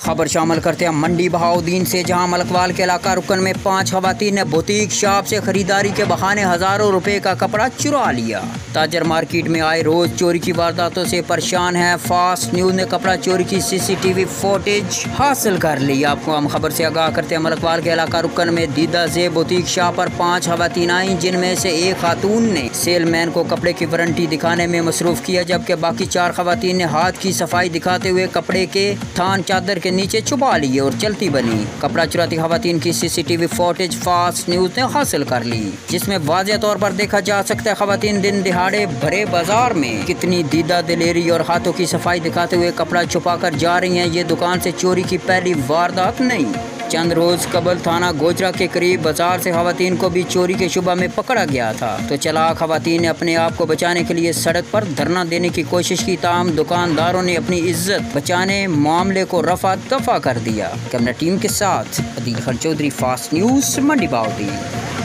खबर शामिल करते हैं मंडी बहाउद्दीन से, जहां मलकवाल के इलाका रुकन में 5 खवातीन ने बुटीक शॉप से खरीदारी के बहाने हजारों रुपए का कपड़ा चुरा लिया। ताजर मार्केट में आए रोज चोरी की वारदातों से परेशान है। फास्ट न्यूज ने कपड़ा चोरी की सीसीटीवी फुटेज हासिल कर ली। आपको हम खबर से आगाह करते हैं, मलकवाल के इलाका रुकन में दीदा से बुटीक शॉप पर 5 खवातीन आई, जिनमें से एक खातून ने सेलमैन को कपड़े की वारंटी दिखाने में मसरूफ किया, जबकि बाकी 4 खवातीन ने हाथ की सफाई दिखाते हुए कपड़े के थान चादर के नीचे छुपा लिए और चलती बनी। कपड़ा चुराती खवातीन की सीसीटीवी फुटेज फास्ट न्यूज ने हासिल कर ली, जिसमें वाज़ेह तौर पर देखा जा सकता है खवातीन दिन दिहाड़े भरे बाजार में कितनी दीदा दिलेरी और हाथों की सफाई दिखाते हुए कपड़ा छुपा कर जा रही हैं। ये दुकान से चोरी की पहली वारदात नहीं। चंद रोज कबल थाना गोजरा के करीब बाजार से खवातीन को भी चोरी के शुबा में पकड़ा गया था, तो चला खवातीन ने अपने आप को बचाने के लिए सड़क पर धरना देने की कोशिश की, ताहम दुकानदारों ने अपनी इज्जत बचाने मामले को रफा दफा कर दिया। कैमरा टीम के साथ अदील खर चौधरी, फास्ट न्यूज, मंडी बहाउद्दीन।